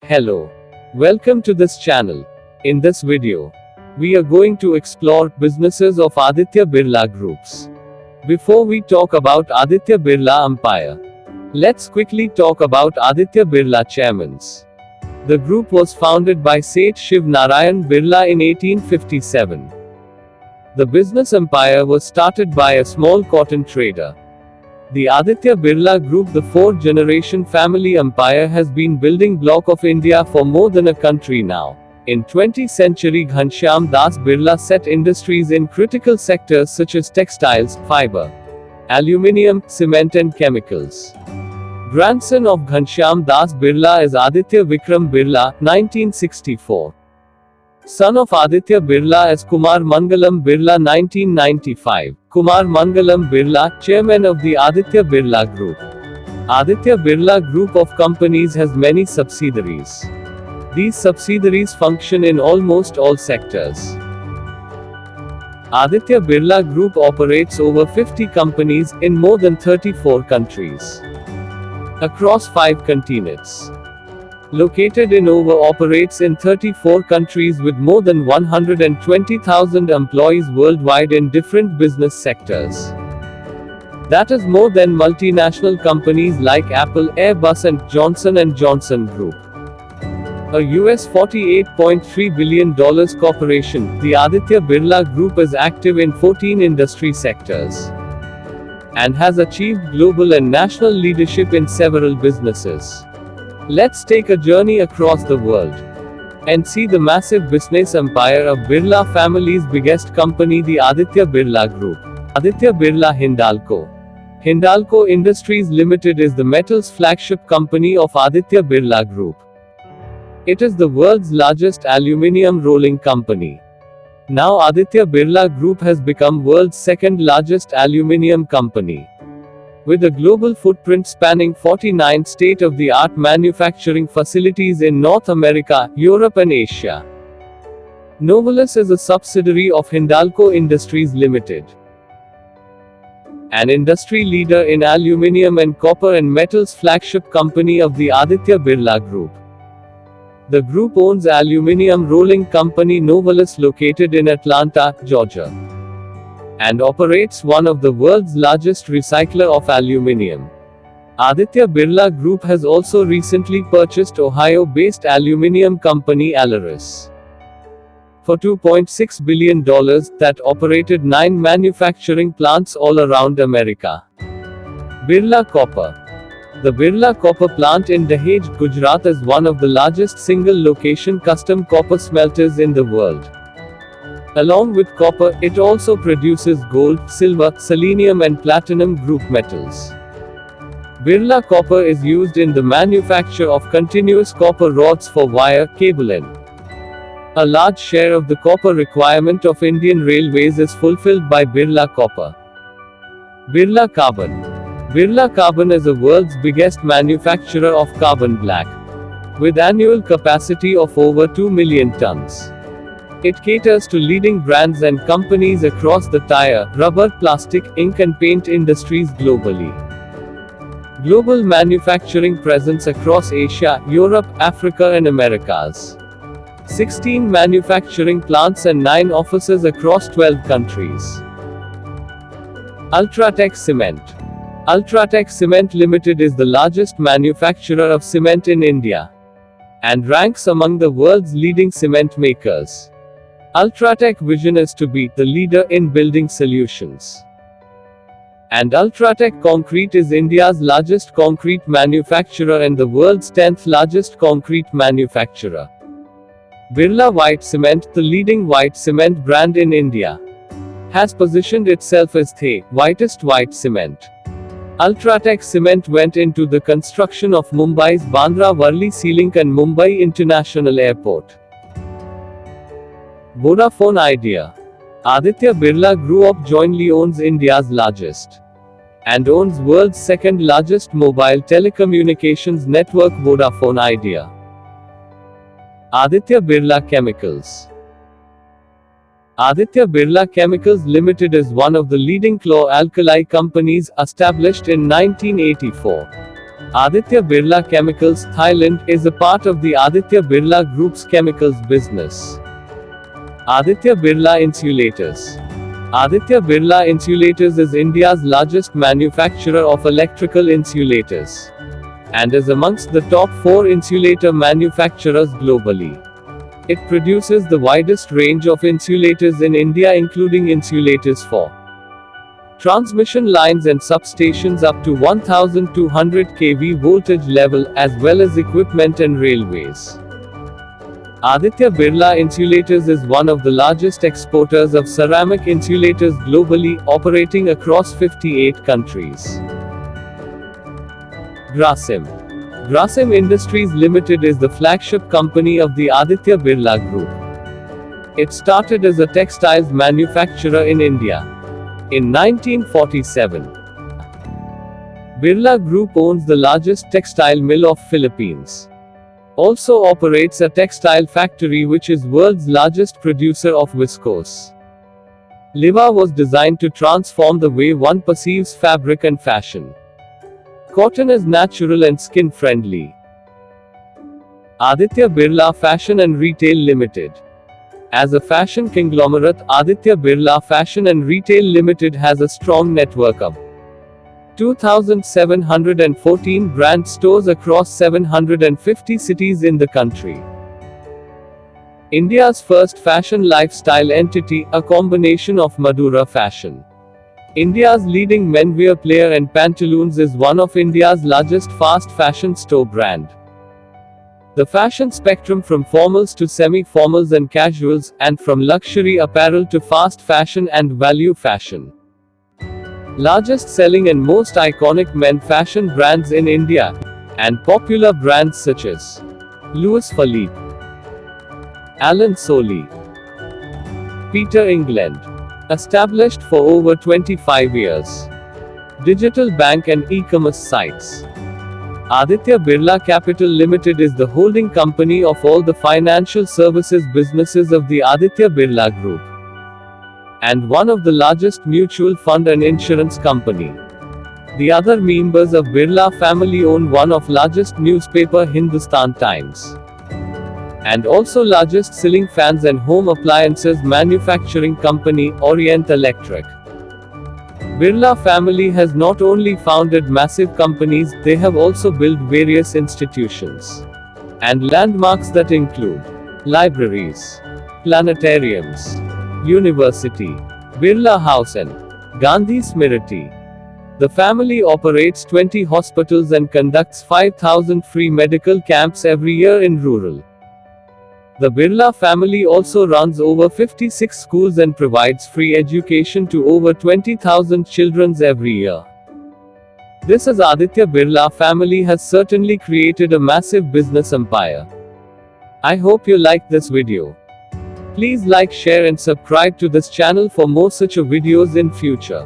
Hello. Welcome to this channel. In this video, we are going to explore businesses of Aditya Birla Groups. Before we talk about Aditya Birla Empire, let's quickly talk about Aditya Birla Chairmans. The group was founded by Seth Shiv Narayan Birla in 1857. The business empire was started by a small cotton trader. The Aditya Birla Group, the fourth-generation family empire, has been building block of India for more than a country now. In 20th century, Ghanshyam Das Birla set industries in critical sectors such as textiles, fiber, aluminium, cement and chemicals. Grandson of Ghanshyam Das Birla is Aditya Vikram Birla, 1964. Son of Aditya Birla is Kumar Mangalam Birla, 1995. Kumar Mangalam Birla, chairman of the Aditya Birla Group. Aditya Birla Group of companies has many subsidiaries. These subsidiaries function in almost all sectors. Aditya Birla Group operates over 50 companies in more than 34 countries across 5 continents. Located in operates in 34 countries with more than 120,000 employees worldwide in different business sectors. That is more than multinational companies like Apple, Airbus and Johnson & Johnson Group. A US $48.3 billion corporation, the Aditya Birla Group is active in 14 industry sectors and has achieved global and national leadership in several businesses. Let's take a journey across the world and see the massive business empire of Birla family's biggest company, the Aditya Birla Group. Aditya Birla Hindalco. Hindalco Industries Limited is the metals flagship company of Aditya Birla Group. It is the world's largest aluminium rolling company. Now Aditya Birla Group has become world's second largest aluminium company, with a global footprint spanning 49 state-of-the-art manufacturing facilities in North America, Europe and Asia. Novelis is a subsidiary of Hindalco Industries Limited, an industry leader in aluminium and copper and metals flagship company of the Aditya Birla Group. The group owns aluminium rolling company Novelis located in Atlanta, Georgia, and operates one of the world's largest recycler of aluminium. Aditya Birla Group has also recently purchased Ohio-based aluminium company Aleris for $2.6 billion that operated 9 manufacturing plants all around America. Birla Copper. The Birla Copper plant in Dahej, Gujarat is one of the largest single-location custom copper smelters in the world. Along with copper, it also produces gold, silver, selenium and platinum group metals. Birla Copper is used in the manufacture of continuous copper rods for wire, cable and a large share of the copper requirement of Indian Railways is fulfilled by Birla Copper. Birla Carbon. Birla Carbon is the world's biggest manufacturer of carbon black, with annual capacity of over 2 million tons. It caters to leading brands and companies across the tire, rubber, plastic, ink and paint industries globally. Global manufacturing presence across Asia, Europe, Africa and Americas. 16 manufacturing plants and 9 offices across 12 countries. Ultratech Cement. Ultratech Cement Limited is the largest manufacturer of cement in India and ranks among the world's leading cement makers. Ultratech vision is to be the leader in building solutions. And Ultratech Concrete is India's largest concrete manufacturer and the world's 10th largest concrete manufacturer. Birla White Cement, the leading white cement brand in India, has positioned itself as the whitest white cement. Ultratech Cement went into the construction of Mumbai's Bandra Worli Sea Link and Mumbai International Airport. Vodafone Idea. Aditya Birla Group jointly owns India's largest and owns world's second largest mobile telecommunications network, Vodafone Idea. Aditya Birla Chemicals. Aditya Birla Chemicals Limited is one of the leading chlor-alkali companies, established in 1984. Aditya Birla Chemicals, Thailand, is a part of the Aditya Birla Group's chemicals business. Aditya Birla Insulators. Aditya Birla Insulators is India's largest manufacturer of electrical insulators, and is amongst the top 4 insulator manufacturers globally. It produces the widest range of insulators in India, including insulators for transmission lines and substations up to 1200 kV voltage level, as well as equipment and railways. Aditya Birla Insulators is one of the largest exporters of ceramic insulators globally, operating across 58 countries. Grasim. Grasim Industries Limited is the flagship company of the Aditya Birla Group. It started as a textiles manufacturer in India in 1947. Birla Group owns the largest textile mill of Philippines. Also operates a textile factory which is world's largest producer of viscose. Liva was designed to transform the way one perceives fabric and fashion. Cotton is natural and skin friendly. Aditya Birla Fashion and Retail Limited. As a fashion conglomerate, Aditya Birla Fashion and Retail Limited has a strong network of 2,714 brand stores across 750 cities in the country. India's first fashion lifestyle entity, a combination of Madura Fashion. India's leading menwear player, and Pantaloons is one of India's largest fast fashion store brand. The fashion spectrum from formals to semi-formals and casuals, and from luxury apparel to fast fashion and value fashion. Largest selling and most iconic men fashion brands in India, and popular brands such as Louis Philippe, Alan Solly, Peter England. Established for over 25 years. Digital bank and e-commerce sites. Aditya Birla Capital Limited is the holding company of all the financial services businesses of the Aditya Birla Group, and one of the largest mutual fund and insurance company. The other members of Birla family own one of largest newspaper Hindustan Times, and also largest ceiling fans and home appliances manufacturing company, Orient Electric. Birla family has not only founded massive companies, they have also built various institutions and landmarks that include libraries, planetariums, university, Birla House and Gandhi Smriti. The family operates 20 hospitals and conducts 5,000 free medical camps every year in rural. The Birla family also runs over 56 schools and provides free education to over 20,000 children every year. This as Aditya Birla family has certainly created a massive business empire. I hope you liked this video. Please like, share and subscribe to this channel for more such videos in future.